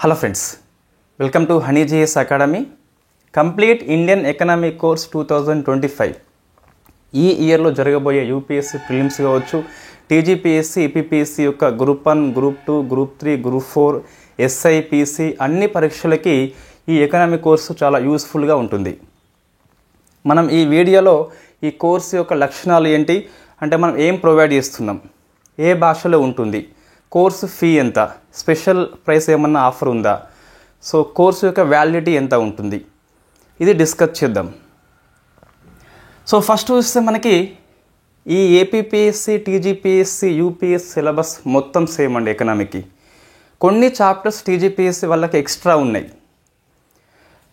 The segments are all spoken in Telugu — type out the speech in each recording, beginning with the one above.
Hello friends, welcome to Honey GS Academy, Complete Indian Economic Course 2025. ఈ ఇయర్లో జరగబోయే యూపీఎస్సీ ప్రిలిమ్స్ కావచ్చు, టీజీపీఎస్సీ, ఏపీపీఎస్సీ యొక్క గ్రూప్ 1, గ్రూప్ 2, గ్రూప్ 3, గ్రూప్ 4, ఎస్ఐపీసీ అన్ని పరీక్షలకి ఈ ఎకనామిక్ కోర్సు చాలా యూస్ఫుల్గా ఉంటుంది. మనం ఈ వీడియోలో ఈ కోర్సు యొక్క లక్షణాలు ఏంటి, అంటే మనం ఏం ప్రొవైడ్ చేస్తున్నాం, ఏ భాషలో ఉంటుంది, కోర్సు ఫీ ఎంత, స్పెషల్ ప్రైస్ ఏమన్నా ఆఫర్ ఉందా, సో కోర్సు యొక్క వ్యాలిడిటీ ఎంత ఉంటుంది, ఇది డిస్కస్ చేద్దాం. సో ఫస్ట్ చూస్తే మనకి ఈ ఏపీపీఎస్సీ, టీజీపీఎస్సీ, యూపీఎస్ సిలబస్ మొత్తం సేమ్ అండి. ఎకనామిక్కి కొన్ని చాప్టర్స్ టీజీపీఎస్సీ వాళ్ళకి ఎక్స్ట్రా ఉన్నాయి.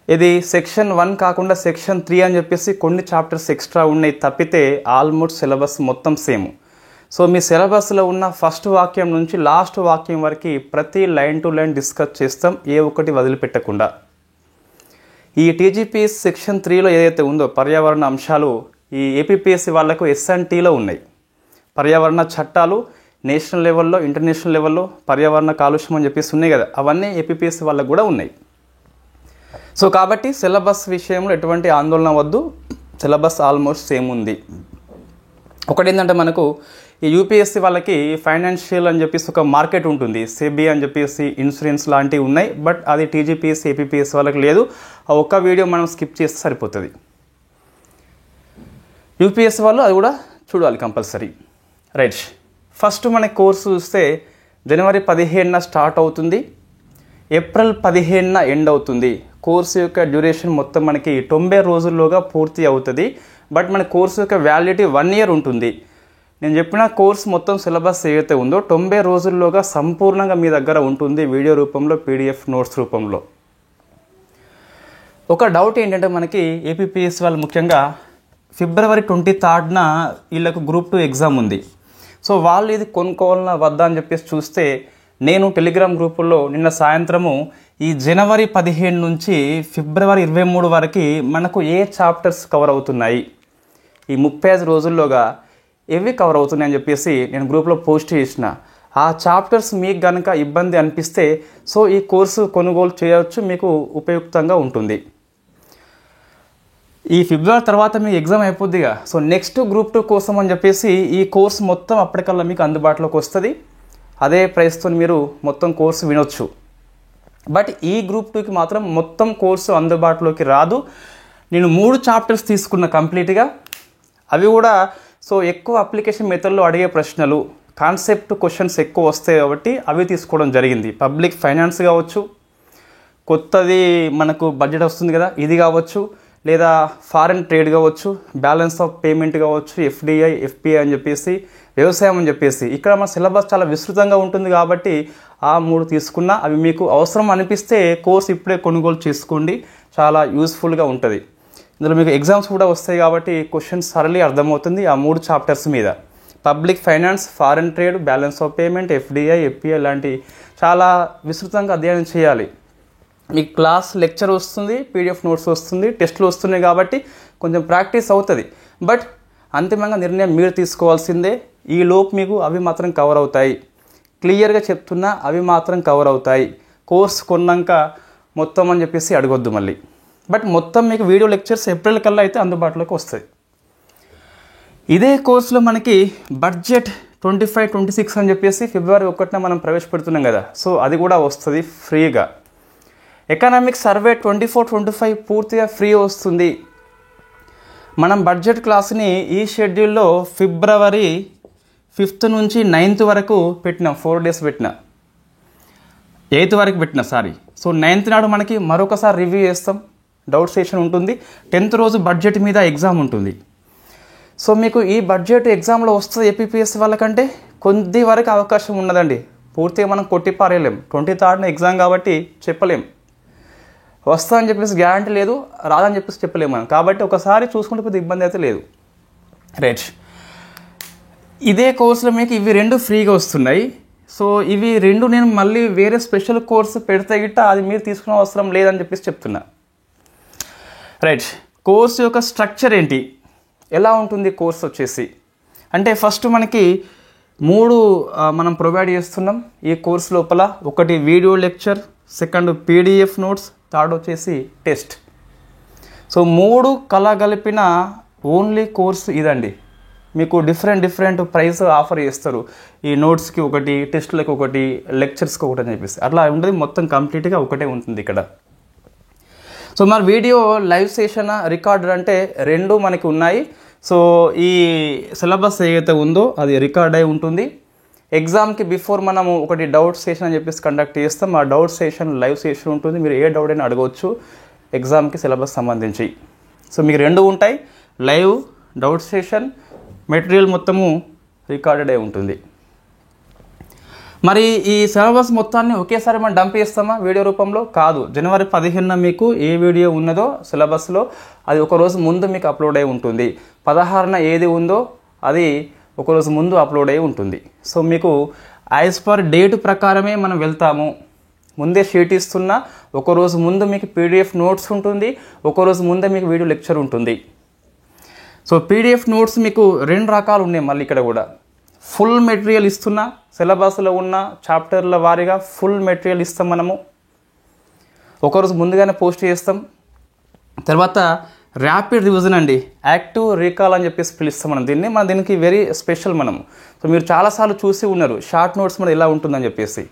ఇది సెక్షన్ 1 కాకుండా సెక్షన్ 3 అని చెప్పేసి కొన్ని చాప్టర్స్ ఎక్స్ట్రా ఉన్నాయి తప్పితే ఆల్మోస్ట్ సిలబస్ మొత్తం సేమ్. సో మీ సిలబస్లో ఉన్న ఫస్ట్ వాక్యం నుంచి లాస్ట్ వాక్యం వరకు ప్రతి లైన్ టు లైన్ డిస్కస్ చేస్తాం, ఏ ఒక్కటి వదిలిపెట్టకుండా. ఈ టీజీపీఎస్ సెక్షన్ 3లో ఏదైతే ఉందో పర్యావరణ అంశాలు, ఈ ఏపీపీఎస్సీ వాళ్లకు ఎస్ఎన్టీలో ఉన్నాయి. పర్యావరణ చట్టాలు నేషనల్ లెవెల్లో, ఇంటర్నేషనల్ లెవెల్లో పర్యావరణ కాలుష్యం అని చెప్పేసి ఉన్నాయి కదా, అవన్నీ ఏపీపీఎస్సీ వాళ్ళకు కూడా ఉన్నాయి. సో కాబట్టి సిలబస్ విషయంలో ఎటువంటి ఆందోళన వద్దు, సిలబస్ ఆల్మోస్ట్ సేమ్ ఉంది. ఒకటి ఏంటంటే మనకు ఈ యూపీఎస్సీ వాళ్ళకి ఫైనాన్షియల్ అని చెప్పేసి ఒక మార్కెట్ ఉంటుంది, సెబీ అని చెప్పేసి ఇన్సూరెన్స్ లాంటివి ఉన్నాయి. బట్ అది టీజీపీఎస్సీ, ఏపీపీఎస్సీ వాళ్ళకి లేదు. ఆ ఒక్క వీడియో మనం స్కిప్ చేస్తే సరిపోతుంది. యూపీఎస్సీ వాళ్ళు అది కూడా చూడాలి కంపల్సరీ. రైట్, ఫస్ట్ మన కోర్సు చూస్తే జనవరి 15న స్టార్ట్ అవుతుంది, ఏప్రిల్ 15న ఎండ్ అవుతుంది. కోర్సు యొక్క డ్యూరేషన్ మొత్తం మనకి 90 రోజుల్లోగా పూర్తి అవుతుంది. బట్ మన కోర్సు యొక్క వ్యాలిడిటీ 1 ఇయర్ ఉంటుంది. నేను చెప్పిన కోర్స్ మొత్తం సిలబస్ ఏదైతే ఉందో 90 రోజుల్లోగా సంపూర్ణంగా మీ దగ్గర ఉంటుంది, వీడియో రూపంలో, పీడిఎఫ్ నోట్స్ రూపంలో. ఒక డౌట్ ఏంటంటే మనకి ఏపీపీఎస్సీ వాళ్ళు ముఖ్యంగా ఫిబ్రవరి 23న వీళ్ళకు గ్రూప్ 2 ఎగ్జామ్ ఉంది. సో వాళ్ళు ఇది కొనుక్కోవాలన్నా వద్దా అని చెప్పేసి చూస్తే నేను టెలిగ్రామ్ గ్రూపుల్లో నిన్న సాయంత్రము ఈ జనవరి 15 నుంచి ఫిబ్రవరి 23 వరకు మనకు ఏ చాప్టర్స్ కవర్ అవుతున్నాయి, ఈ 35 రోజుల్లోగా ఏవి కవర్ అవుతున్నాయని చెప్పేసి నేను గ్రూప్లో పోస్ట్ చేసిన. ఆ చాప్టర్స్ మీకు కనుక ఇబ్బంది అనిపిస్తే సో ఈ కోర్సు కొనుగోలు చేయవచ్చు, మీకు ఉపయుక్తంగా ఉంటుంది. ఈ ఫిబ్రవరి తర్వాత మీకు ఎగ్జామ్ అయిపోద్దిగా, సో నెక్స్ట్ గ్రూప్ 2 కోసం అని చెప్పేసి ఈ కోర్సు మొత్తం అప్పటికల్లా మీకు అందుబాటులోకి వస్తుంది. అదే ప్రైస్తో మీరు మొత్తం కోర్సు వినొచ్చు. బట్ ఈ గ్రూప్ 2కి మాత్రం మొత్తం కోర్సు అందుబాటులోకి రాదు. నేను 3 చాప్టర్స్ తీసుకున్న కంప్లీట్గా. అవి కూడా సో ఎక్కువ అప్లికేషన్ మెథడ్లో అడిగే ప్రశ్నలు, కాన్సెప్ట్ క్వశ్చన్స్ ఎక్కువ వస్తాయి కాబట్టి అవి తీసుకోవడం జరిగింది. పబ్లిక్ ఫైనాన్స్ కావచ్చు, కొత్తది మనకు బడ్జెట్ వస్తుంది కదా ఇది కావచ్చు, లేదా ఫారెన్ ట్రేడ్ కావచ్చు, బ్యాలెన్స్ ఆఫ్ పేమెంట్ కావచ్చు, ఎఫ్డిఐ, ఎఫ్పిఐ అని చెప్పేసి, వ్యవసాయం అని చెప్పేసి. ఇక్కడ మన సిలబస్ చాలా విస్తృతంగా ఉంటుంది కాబట్టి ఆ 3 తీసుకున్నా. అవి మీకు అవసరం అనిపిస్తే కోర్స్ ఇప్పుడే కొనుగోలు చేసుకోండి, చాలా యూస్ఫుల్గా ఉంటుంది. ఇందులో మీకు ఎగ్జామ్స్ కూడా వస్తాయి కాబట్టి క్వశ్చన్స్ సరళి అర్థమవుతుంది ఆ 3 చాప్టర్స్ మీద. Public finance, foreign trade, balance of payment, FDI, FPI లాంటి చాలా విస్తృతంగా అధ్యయనం చేయాలి. మీకు క్లాస్ లెక్చర్ వస్తుంది, పీడిఎఫ్ నోట్స్ వస్తుంది, టెస్టులు వస్తున్నాయి కాబట్టి కొంచెం ప్రాక్టీస్ అవుతుంది. బట్ అంతిమంగా నిర్ణయం మీరు తీసుకోవాల్సిందే. ఈ లోపు మీకు అవి మాత్రం కవర్ అవుతాయి. క్లియర్గా చెప్తున్నా, అవి మాత్రం కవర్ అవుతాయి. కోర్స్ కొన్నాక మొత్తం అని చెప్పేసి అడగొద్దు మళ్ళీ. బట్ మొత్తం మీకు వీడియో లెక్చర్స్ ఏప్రిల్ కల్లా అయితే అందుబాటులోకి వస్తాయి. ఇదే కోర్సులో మనకి బడ్జెట్ 25-26 అని చెప్పేసి ఫిబ్రవరి 1న మనం ప్రవేశపెడుతున్నాం కదా, సో అది కూడా వస్తుంది ఫ్రీగా. ఎకనామిక్ సర్వే 24-25 పూర్తిగా ఫ్రీ వస్తుంది. మనం బడ్జెట్ క్లాస్ని ఈ షెడ్యూల్లో ఫిబ్రవరి 5th నుంచి 9th వరకు పెట్టినాం, 4 days పెట్టినా, 8th వరకు పెట్టినా సారీ. సో 9th నాడు మనకి మరొకసారి రివ్యూ చేస్తాం, డౌట్ సెషన్ ఉంటుంది. 10th రోజు బడ్జెట్ మీద ఎగ్జామ్ ఉంటుంది. సో మీకు ఈ బడ్జెట్ ఎగ్జామ్లో వస్తుంది ఏపీపీఎస్సీ వాళ్ళకంటే కొద్ది వరకు అవకాశం ఉన్నదండి. పూర్తిగా మనం కొట్టి పారేయలేం. 23rd ఎగ్జామ్ కాబట్టి చెప్పలేం, వస్తా అని చెప్పేసి గ్యారంటీ లేదు, రాదని చెప్పేసి చెప్పలేము మనం. కాబట్టి ఒకసారి చూసుకుంటే పెద్ద ఇబ్బంది అయితే లేదు. రైట్, ఇదే కోర్సులో మీకు ఇవి 2 ఫ్రీగా వస్తున్నాయి. సో ఇవి 2 నేను మళ్ళీ వేరే స్పెషల్ కోర్సు పెడితే గిట్ట అది మీరు తీసుకునే అవసరం లేదని చెప్పేసి చెప్తున్నా. రైట్, కోర్సు యొక్క స్ట్రక్చర్ ఏంటి, ఎలా ఉంటుంది కోర్స్ వచ్చేసి అంటే ఫస్ట్ మనకి 3 మనం ప్రొవైడ్ చేస్తున్నాం ఈ కోర్స్ లోపల. ఒకటి video lecture, second PDF notes, third వచ్చేసి టెస్ట్. సో 3 కలగలిపిన ఓన్లీ కోర్స్ ఇదండి. మీకు డిఫరెంట్ ప్రైస్ ఆఫర్ చేస్తారు. ఈ నోట్స్కి ఒకటి, టెస్ట్లకు ఒకటి, లెక్చర్స్కి ఒకటి అని చెప్పేసి అట్లా ఉంటుంది. మొత్తం కంప్లీట్గా ఒకటే ఉంటుంది ఇక్కడ. సో మరి వీడియో లైవ్ సెషన్ రికార్డర్ అంటే 2 మనకి ఉన్నాయి. సో ఈ సిలబస్ ఏదైతే ఉందో అది రికార్డ్ అయి ఉంటుంది. ఎగ్జామ్కి బిఫోర్ మనము ఒకటి డౌట్ సెషన్ అని చెప్పేసి కండక్ట్ చేస్తాం. ఆ డౌట్ సెషన్ లైవ్ సెషన్ ఉంటుంది. మీరు ఏ డౌట్ అయినా అడగవచ్చు ఎగ్జామ్కి సిలబస్ సంబంధించి. సో మీకు 2 ఉంటాయి, లైవ్, డౌట్ సెషన్, మెటీరియల్ మొత్తము రికార్డెడ్ అయి ఉంటుంది. మరి ఈ సిలబస్ మొత్తాన్ని ఒకేసారి మనం డంప్ చేస్తామా వీడియో రూపంలో? కాదు. జనవరి 15న మీకు ఏ వీడియో ఉన్నదో సిలబస్లో అది ఒకరోజు ముందు మీకు అప్లోడ్ అయి ఉంటుంది. 16న ఏది ఉందో అది ఒకరోజు ముందు అప్లోడ్ అయి ఉంటుంది. సో మీకు యాజ్ పర్ డేట్ ప్రకారమే మనం వెళ్తాము. ముందే షీట్ ఇస్తున్నా, ఒకరోజు ముందు మీకు పీడిఎఫ్ నోట్స్ ఉంటుంది, ఒకరోజు ముందే మీకు వీడియో లెక్చర్ ఉంటుంది. సో పీడిఎఫ్ నోట్స్ మీకు 2 రకాలు ఉన్నాయి. మళ్ళీ ఇక్కడ కూడా ఫుల్ మెటీరియల్ ఇస్తున్నా, సిలబస్లో ఉన్న చాప్టర్ల వారీగా ఫుల్ మెటీరియల్ ఇస్తాం మనము. ఒకరోజు ముందుగానే పోస్ట్ చేస్తాం. తర్వాత ర్యాపిడ్ రివిజన్ అండి, యాక్టివ్ రీకాల్ అని చెప్పేసి పిలుస్తాం మనం దీన్ని. దీనికి వెరీ స్పెషల్ మనము. సో మీరు చాలాసార్లు చూసి ఉన్నారు షార్ట్ నోట్స్ మీద ఎలా ఉంటుందని చెప్పేసి.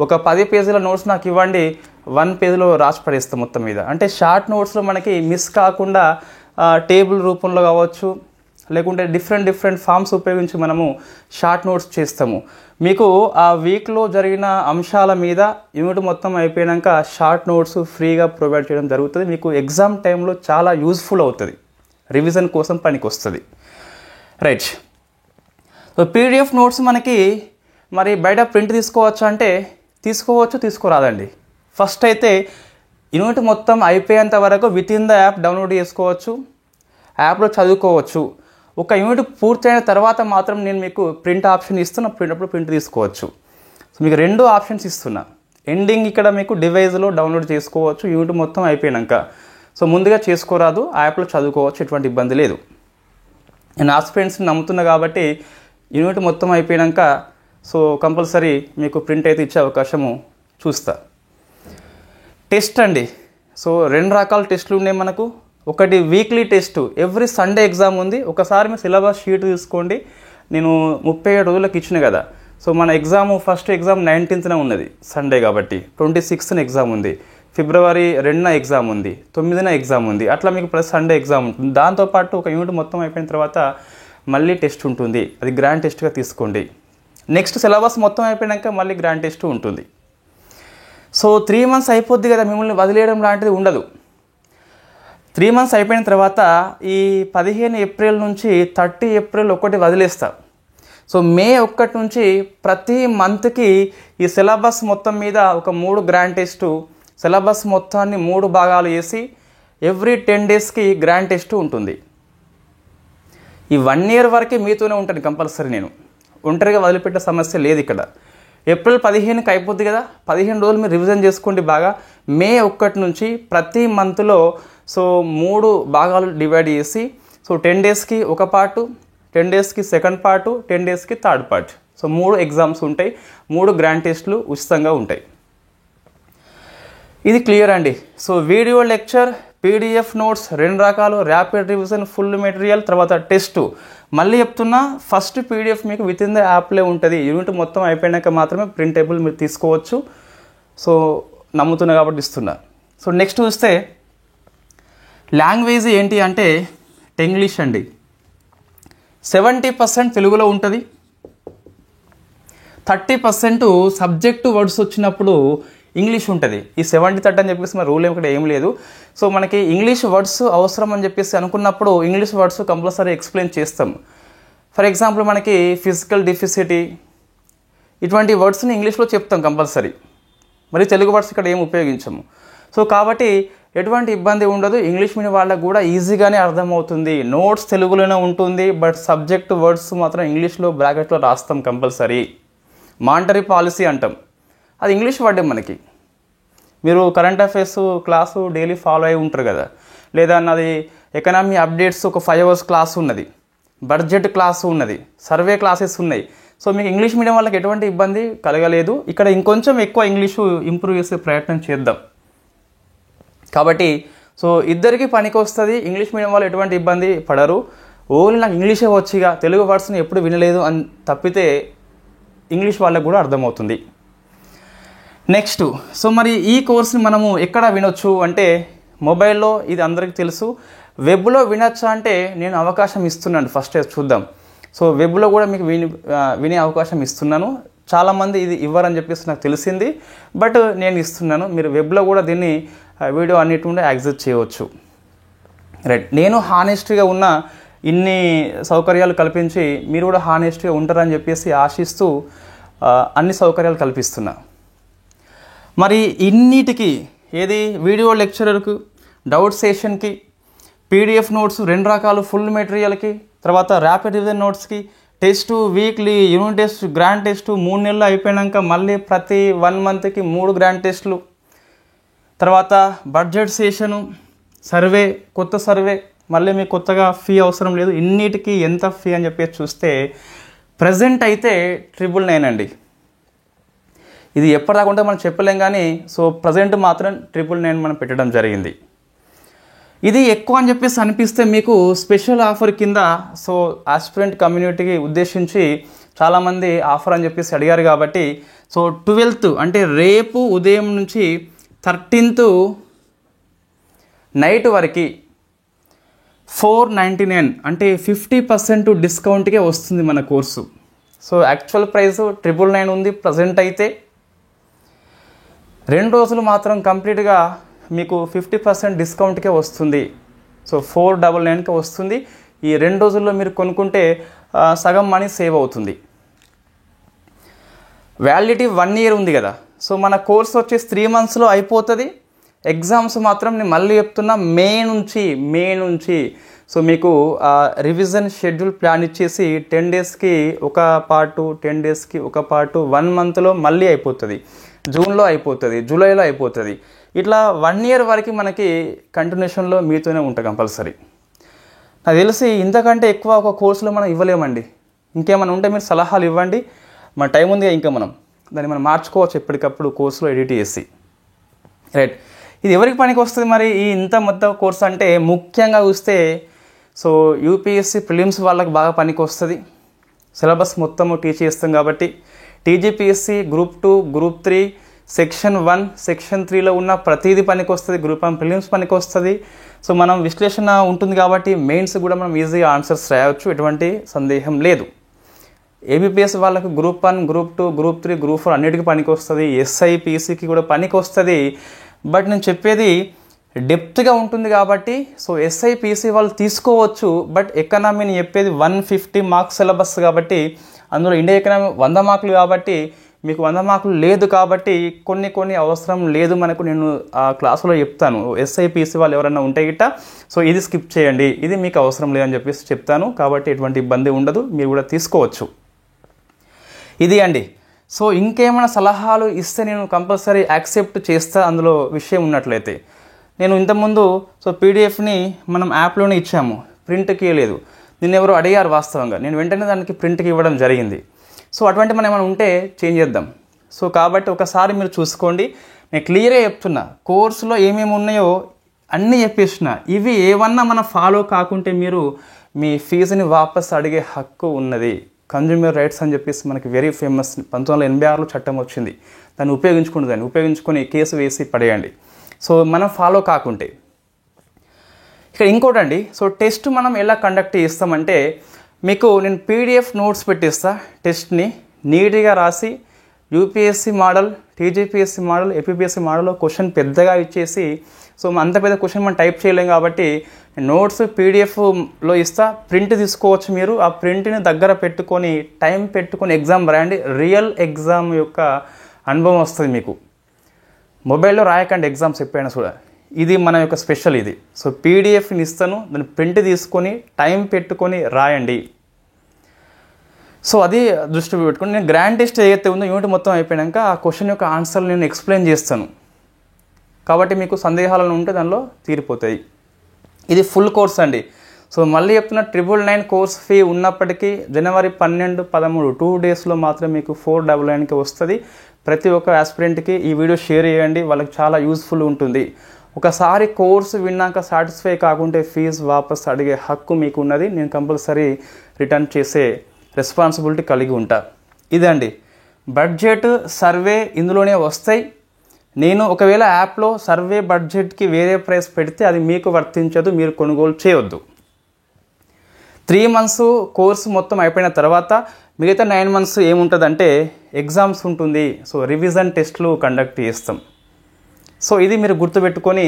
ఒక 10 పేజీల నోట్స్ నాకు ఇవ్వండి, 1 పేజీలో రాసి పడేస్తాం మొత్తం మీద. అంటే షార్ట్ నోట్స్లో మనకి మిస్ కాకుండా టేబుల్ రూపంలో కావచ్చు, లేకుంటే డిఫరెంట్ ఫామ్స్ ఉపయోగించి మనము షార్ట్ నోట్స్ చేస్తాము. మీకు ఆ వీక్లో జరిగిన అంశాల మీద యూనిట్ మొత్తం అయిపోయాక షార్ట్ నోట్స్ ఫ్రీగా ప్రొవైడ్ చేయడం జరుగుతుంది. మీకు ఎగ్జామ్ టైంలో చాలా యూజ్ఫుల్ అవుతుంది, రివిజన్ కోసం పనికి వస్తుంది. రైట్. సో పీడిఎఫ్ నోట్స్ మనకి మరి బయట ప్రింట్ తీసుకోవచ్చు అంటే తీసుకోవచ్చు, తీసుకోరాదండి. ఫస్ట్ అయితే యూనిట్ మొత్తం అయిపోయేంత వరకు with in the app download చేసుకోవచ్చు, యాప్లో చదువుకోవచ్చు. ఒక యూనిట్ పూర్తయిన తర్వాత మాత్రం నేను మీకు ప్రింట్ ఆప్షన్ ఇస్తున్నా, అప్పుడు ప్రింట్ తీసుకోవచ్చు. సో మీకు 2 ఆప్షన్స్ ఇస్తున్నా. ఎండింగ్ ఇక్కడ మీకు డివైస్లో డౌన్లోడ్ చేసుకోవచ్చు యూనిట్ మొత్తం అయిపోయాక. సో ముందుగా చేసుకోరాదు, యాప్లో చదువుకోవచ్చు, ఎటువంటి ఇబ్బంది లేదు. నేను ఆస్పిరెంట్స్ని నమ్ముతున్నా కాబట్టి యూనిట్ మొత్తం అయిపోయాక సో కంపల్సరీ మీకు ప్రింట్ అయితే ఇచ్చే అవకాశము చూస్తా. టెస్ట్ అండి. సో 2 రకాల టెస్టులు ఉన్నాయి మనకు. ఒకటి weekly test, every Sunday exam ఉంది. ఒకసారి మీ సిలబస్ షీట్ తీసుకోండి. నేను 37 రోజులకు ఇచ్చిన కదా. సో మన ఫస్ట్ ఎగ్జామ్ 19న ఉన్నది, సండే కాబట్టి. 26న ఎగ్జామ్ ఉంది, ఫిబ్రవరి 2న ఎగ్జామ్ ఉంది, 9న ఎగ్జామ్ ఉంది. అట్లా మీకు ప్రతి సండే ఎగ్జామ్ ఉంటుంది. దాంతోపాటు ఒక యూనిట్ మొత్తం అయిపోయిన తర్వాత మళ్ళీ టెస్ట్ ఉంటుంది, అది గ్రాండ్ టెస్ట్గా తీసుకోండి. నెక్స్ట్ సిలబస్ మొత్తం అయిపోయాక మళ్ళీ గ్రాండ్ టెస్ట్ ఉంటుంది. సో 3 months అయిపోద్ది కదా, మిమ్మల్ని వదిలేయడం లాంటిది ఉండదు. 3 months అయిపోయిన తర్వాత ఈ 15 ఏప్రిల్ నుంచి 30 ఏప్రిల్ ఒకటి వదిలేస్తా. సో మే 1 నుంచి ప్రతి మంత్కి ఈ సిలబస్ మొత్తం మీద ఒక 3 గ్రాండ్ టెస్టు, సిలబస్ మొత్తాన్ని 3 భాగాలు చేసి ఎవ్రీ 10 daysకి గ్రాండ్ టెస్ట్ ఉంటుంది. ఈ 1 year వరకు మీతోనే ఉంటాను కంపల్సరీ. నేను ఒంటరిగా వదిలిపెట్టే సమస్య లేదు ఇక్కడ. ఏప్రిల్ 15కి అయిపోద్ది కదా, 15 రోజులు మీరు రివిజన్ చేసుకోండి బాగా. మే 1 నుంచి ప్రతి మంత్లో సో 3 భాగాలు డివైడ్ చేసి సో 10 daysకి ఒక పార్టు, 10 daysకి సెకండ్ పార్టు, 10 daysకి థర్డ్ పార్ట్. సో 3 ఎగ్జామ్స్ ఉంటాయి, 3 గ్రాండ్ టెస్టులు ఉచితంగా ఉంటాయి. ఇది క్లియర్ అండి. So video lecture, PDF notes 2 రకాలు, ర్యాపిడ్ రివిజన్, ఫుల్ మెటీరియల్, తర్వాత టెస్టు. మళ్ళీ చెప్తున్నా, ఫస్ట్ పీడిఎఫ్ మీకు విత్ ఇన్ ద యాప్లే ఉంటుంది. యూనిట్ మొత్తం అయిపోయాక మాత్రమే ప్రింటబుల్ మీరు తీసుకోవచ్చు. సో నమ్ముతున్నా కాబట్టి ఇస్తున్నా. సో నెక్స్ట్ చూస్తే లాంగ్వేజ్ ఏంటి అంటే ఇంగ్లీష్ అండి. 70% తెలుగులో ఉంటుంది, 30% సబ్జెక్టు వర్డ్స్ వచ్చినప్పుడు ఇంగ్లీష్ ఉంటుంది. ఈ 70-30 అని చెప్పేసి మన రూల్ ఇక్కడ ఏం లేదు. సో మనకి ఇంగ్లీష్ వర్డ్స్ అవసరం అని చెప్పేసి అనుకున్నప్పుడు ఇంగ్లీష్ వర్డ్స్ కంపల్సరీ ఎక్స్ప్లెయిన్ చేస్తాం. ఫర్ ఎగ్జాంపుల్ మనకి ఫిజికల్ డిఫిసిటీ ఇటువంటి వర్డ్స్ని ఇంగ్లీష్లో చెప్తాం కంపల్సరీ. మరి తెలుగు వర్డ్స్ ఇక్కడ ఏం ఉపయోగించము. సో కాబట్టి ఎటువంటి ఇబ్బంది ఉండదు. ఇంగ్లీష్ మీడియం వాళ్ళకు కూడా ఈజీగానే అర్థమవుతుంది. నోట్స్ తెలుగులోనే ఉంటుంది, బట్ సబ్జెక్ట్ వర్డ్స్ మాత్రం ఇంగ్లీష్లో బ్రాకెట్లో రాస్తాం కంపల్సరీ. మానిటరీ పాలసీ అంటాం, అది ఇంగ్లీష్ వర్డే మనకి. మీరు current affairs class daily follow అయి ఉంటారు కదా, లేదా నాది ఎకనామీ అప్డేట్స్ ఒక 5 hours క్లాస్ ఉన్నది, బడ్జెట్ క్లాసు ఉన్నది, సర్వే క్లాసెస్ ఉన్నాయి. సో మీకు ఇంగ్లీష్ మీడియం వాళ్ళకి ఎటువంటి ఇబ్బంది కలగలేదు. ఇక్కడ ఇంకొంచెం ఎక్కువ ఇంగ్లీషు ఇంప్రూవ్ చేసే ప్రయత్నం చేద్దాం. కాబట్టి సో ఇద్దరికి పనికి వస్తుంది. ఇంగ్లీష్ మీడియం వాళ్ళు ఎటువంటి ఇబ్బంది పడరు. ఓన్లీ నాకు ఇంగ్లీషే వచ్చిగా తెలుగు వర్డ్స్ని ఎప్పుడు వినలేదు అని తప్పితే ఇంగ్లీష్ వాళ్ళకు కూడా అర్థమవుతుంది. నెక్స్ట్, సో మరి ఈ కోర్స్ని మనము ఎక్కడ వినొచ్చు అంటే మొబైల్లో, ఇది అందరికీ తెలుసు. వెబ్లో వినొచ్చా అంటే నేను అవకాశం ఇస్తున్నాను. ఫస్ట్ చూద్దాం. సో వెబ్లో కూడా మీకు వినే అవకాశం ఇస్తున్నాను. చాలామంది ఇది ఇవ్వరని చెప్పేసి నాకు తెలిసింది, బట్ నేను ఇస్తున్నాను. మీరు వెబ్లో కూడా దీన్ని వీడియో అన్నిటి నుండి యాక్సెస్ చేయవచ్చు. రైట్, నేను హానెస్ట్గా ఉన్న ఇన్ని సౌకర్యాలు కల్పించి మీరు కూడా హానెస్ట్గా ఉంటారని చెప్పేసి ఆశిస్తూ అన్ని సౌకర్యాలు కల్పిస్తున్నా. మరి ఇన్నిటికి ఏది వీడియో లెక్చరర్కు, డౌట్ సెషన్కి, పీడిఎఫ్ నోట్స్ 2 రకాలు, ఫుల్ మెటీరియల్కి, తర్వాత ర్యాపిడ్ రివిజన్ నోట్స్కి, test, weekly, unit test, grand test, 3 నెలలు అయిపోయాక మళ్ళీ ప్రతి 1 మంత్కి 3 గ్రాండ్ టెస్టులు, తర్వాత బడ్జెట్ సెషను, సర్వే, కొత్త సర్వే, మళ్ళీ మీకు కొత్తగా ఫీ అవసరం లేదు. ఇన్నిటికి ఎంత ఫీ అని చెప్పేసి చూస్తే ప్రజెంట్ అయితే 999 అండి. ఇది ఎప్పటిదాకా మనం చెప్పలేం కానీ సో ప్రజెంట్ మాత్రం 999 మనం పెట్టడం జరిగింది. ఇది ఎక్కువ అని చెప్పేసి అనిపిస్తే మీకు స్పెషల్ ఆఫర్ కింద సో ఆస్పిరెంట్ కమ్యూనిటీకి ఉద్దేశించి చాలామంది ఆఫర్ అని చెప్పేసి అడిగారు కాబట్టి సో 12th అంటే రేపు ఉదయం నుంచి 13th నైట్ వరకు 499 అంటే 50% డిస్కౌంట్కే వస్తుంది మన కోర్సు. సో యాక్చువల్ ప్రైస్ 999 ఉంది ప్రజెంట్ అయితే. 2 రోజులు మాత్రం కంప్లీట్గా మీకు 50% డిస్కౌంట్కే వస్తుంది. సో 499కే వస్తుంది. ఈ 2 రోజుల్లో మీరు కొనుక్కుంటే సగం మనీ సేవ్ అవుతుంది. వ్యాలిడిటీ 1 year ఉంది కదా. సో మన కోర్స్ వచ్చేసి 3 monthsలో అయిపోతుంది. ఎగ్జామ్స్ మాత్రం నేను మళ్ళీ చెప్తున్నా మే నుంచి సో మీకు రివిజన్ షెడ్యూల్ ప్లాన్ ఇచ్చేసి 10 daysకి ఒక పార్టు, 10 daysకి ఒక పార్టు, 1 monthలో మళ్ళీ అయిపోతుంది. జూన్లో అయిపోతుంది, జూలైలో అయిపోతుంది. ఇట్లా 1 year వరకు మనకి కంటిన్యూషన్లో మీతోనే ఉంటాం కంపల్సరీ. నాకు తెలిసి ఇంతకంటే ఎక్కువ ఒక కోర్సులో మనం ఇవ్వలేమండి. ఇంకేమైనా ఉంటే మీరు సలహాలు ఇవ్వండి. మన టైం ఉంది ఇంకా దాన్ని మనం మార్చుకోవచ్చు ఎప్పటికప్పుడు కోర్సులో ఎడిట్ చేసి. రైట్, ఇది ఎవరికి పనికి వస్తుంది మరి ఈ ఇంత మొత్తం కోర్స్ అంటే ముఖ్యంగా చూస్తే సో యూపీఎస్సీ ప్రిలిమ్స్ వాళ్ళకి బాగా పనికి వస్తుంది. సిలబస్ మొత్తము టీచ్ చేస్తాం కాబట్టి TGPSC group 2, group 3, section 1, section 3లో ఉన్న ప్రతిదీ పనికి వస్తుంది. గ్రూప్ 1 ప్రిలిమ్స్ పనికి వస్తుంది. సో మనం విశ్లేషణ ఉంటుంది కాబట్టి మెయిన్స్ కూడా మనం ఈజీగా ఆన్సర్స్ రాయవచ్చు, ఎటువంటి సందేహం లేదు. ఏబిపిఎస్ వాళ్ళకు గ్రూప్ 1, గ్రూప్ 2, గ్రూప్ 3, గ్రూప్ 4 అన్నిటికీ పనికి వస్తుంది. ఎస్ఐపిసికి కూడా పనికి వస్తుంది. బట్ నేను చెప్పేది డెప్త్గా ఉంటుంది కాబట్టి సో ఎస్ఐపిసి వాళ్ళు తీసుకోవచ్చు. బట్ ఎకనామీ నేను చెప్పేది 150 మార్క్స్ సిలబస్ కాబట్టి అందులో ఇండియా ఎకనామీ 100 మార్కులు కాబట్టి మీకు 100 మార్కులు లేదు కాబట్టి కొన్ని అవసరం లేదు మనకు. నేను ఆ క్లాసులో చెప్తాను ఎస్ఐపిసి వాళ్ళు ఎవరైనా ఉంటే గిట్ట సో ఇది స్కిప్ చేయండి, ఇది మీకు అవసరం లేదని చెప్పేసి చెప్తాను. కాబట్టి ఎటువంటి ఇబ్బంది ఉండదు, మీరు కూడా తీసుకోవచ్చు. ఇది అండి. సో ఇంకేమైనా సలహాలు ఇస్తే నేను కంపల్సరీ యాక్సెప్ట్ చేస్తా అందులో విషయం ఉన్నట్లయితే. నేను ఇంతకుముందు సో పీడిఎఫ్ని మనం యాప్లోనే ఇచ్చాము, ప్రింట్కి ఇవ్వలేదు. నిన్న ఎవరు అడిగారు వాస్తవంగా, నేను వెంటనే దానికి ప్రింట్కి ఇవ్వడం జరిగింది. సో అటువంటి మనం ఏమైనా ఉంటే చేంజ్ చేద్దాం. సో కాబట్టి ఒకసారి మీరు చూసుకోండి. నేను క్లియర్గా చెప్తున్నా, కోర్సులో ఏమేమి ఉన్నాయో అన్నీ చెప్పేసిన. ఇవి ఏమన్నా మనం ఫాలో కాకుంటే మీరు మీ ఫీజుని వాపస్ అడిగే హక్కు ఉన్నది. కన్జ్యూమర్ రైట్స్ అని చెప్పేసి మనకి వెరీ ఫేమస్ 1986లో చట్టం వచ్చింది. దాన్ని ఉపయోగించుకొని కేసు వేసి పడేయండి. సో మనం ఫాలో కాకుంటే. ఇక్కడ ఇంకోటండి, సో టెస్ట్ మనం ఎలా కండక్ట్ చేస్తామంటే మీకు నేను పీడిఎఫ్ నోట్స్ పెట్టిస్తా. టెస్ట్ని నీట్గా రాసి UPSC model, TGPSC model, APPSC మోడల్లో క్వశ్చన్ పెద్దగా ఇచ్చేసి సో అంత పెద్ద క్వశ్చన్ మనం టైప్ చేయలేం కాబట్టి నోట్స్ పీడిఎఫ్లో ఇస్తా. ప్రింట్ తీసుకోవచ్చు మీరు. ఆ ప్రింట్ని దగ్గర పెట్టుకొని టైం పెట్టుకొని ఎగ్జామ్ రాయండి. రియల్ ఎగ్జామ్ యొక్క అనుభవం వస్తుంది మీకు. మొబైల్లో రాయకండి ఎగ్జామ్స్ ఎప్పుడైనా కూడా. ఇది మన యొక్క స్పెషల్ ఇది. సో పీడిఎఫ్ని ఇస్తాను, దాన్ని ప్రింట్ తీసుకొని టైం పెట్టుకొని రాయండి. సో అది దృష్టి పెట్టుకొని నేను గ్రాండ్ టెస్ట్ ఏదైతే ఉందో యూనిట్ మొత్తం అయిపోయాక ఆ క్వశ్చన్ యొక్క ఆన్సర్లు నేను ఎక్స్ప్లెయిన్ చేస్తాను. కాబట్టి మీకు సందేహాలను ఉంటే దానిలో తీరిపోతాయి. ఇది ఫుల్ కోర్స్ అండి. సో మళ్ళీ చెప్తున్న 999 కోర్స్ ఫీ ఉన్నప్పటికీ జనవరి 12, 13 2 డేస్లో మాత్రం మీకు 499కి వస్తుంది. ప్రతి ఒక్క ఆస్పిరెంట్కి ఈ వీడియో షేర్ చేయండి, వాళ్ళకి చాలా యూస్ఫుల్ ఉంటుంది. ఒకసారి కోర్సు విన్నాక సాటిస్ఫై కాకుంటే ఫీజు వాపస్ అడిగే హక్కు మీకు ఉన్నది. నేను కంపల్సరీ రిటర్న్ చేసే రెస్పాన్సిబిలిటీ కలిగి ఉంటా. ఇదండి బడ్జెట్ సర్వే ఇందులోనే వస్తాయి. నేను ఒకవేళ యాప్లో సర్వే బడ్జెట్కి వేరే ప్రైస్ పెడితే అది మీకు వర్తించదు, మీరు కొనుగోలు చేయొద్దు. 3 months కోర్సు మొత్తం అయిపోయిన తర్వాత మిగతా 9 months ఏముంటుందంటే ఎగ్జామ్స్ ఉంటుంది. సో రివిజన్ టెస్ట్లు కండక్ట్ చేస్తాం. సో ఇది మీరు గుర్తుపెట్టుకొని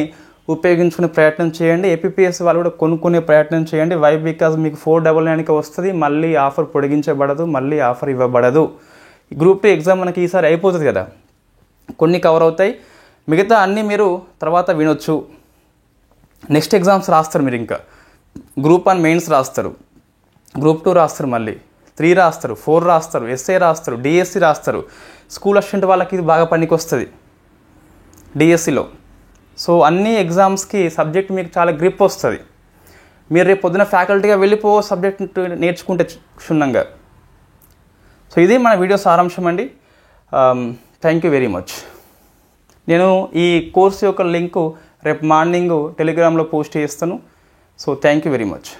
ఉపయోగించుకునే ప్రయత్నం చేయండి. ఏపీపీఎస్సీ వాళ్ళు కూడా కొనుక్కునే ప్రయత్నం చేయండి. వై బికాజ్ మీకు 499కి వస్తుంది, మళ్ళీ ఆఫర్ పొడిగించబడదు, మళ్ళీ ఆఫర్ ఇవ్వబడదు. గ్రూప్ 2 ఎగ్జామ్ మనకి ఈసారి అయిపోతుంది కదా, కొన్ని కవర్ అవుతాయి, మిగతా అన్నీ మీరు తర్వాత వినొచ్చు. నెక్స్ట్ ఎగ్జామ్స్ రాస్తారు మీరు, ఇంకా గ్రూప్ 1 మెయిన్స్ రాస్తారు, గ్రూప్ 2 రాస్తారు, మళ్ళీ 3 రాస్తారు, 4 రాస్తారు, ఎస్ఏ రాస్తారు, డిఎస్సి రాస్తారు. స్కూల్ అసిస్టెంట్ వాళ్ళకి ఇది బాగా పనికి వస్తుంది డిఎస్సిలో. సో అన్ని ఎగ్జామ్స్కి సబ్జెక్ట్ మీకు చాలా గ్రిప్ వస్తుంది. మీరు రేపు పొద్దున ఫ్యాకల్టీగా వెళ్ళిపో సబ్జెక్ట్ నేర్చుకుంటే క్షుణ్ణంగా. సో ఇది మన వీడియో సారాంశం అండి. Thank you very much. నేను ఈ కోర్సు యొక్క లింకు రేపు మార్నింగ్ టెలిగ్రామ్లో పోస్ట్ చేస్తాను. So thank you very much.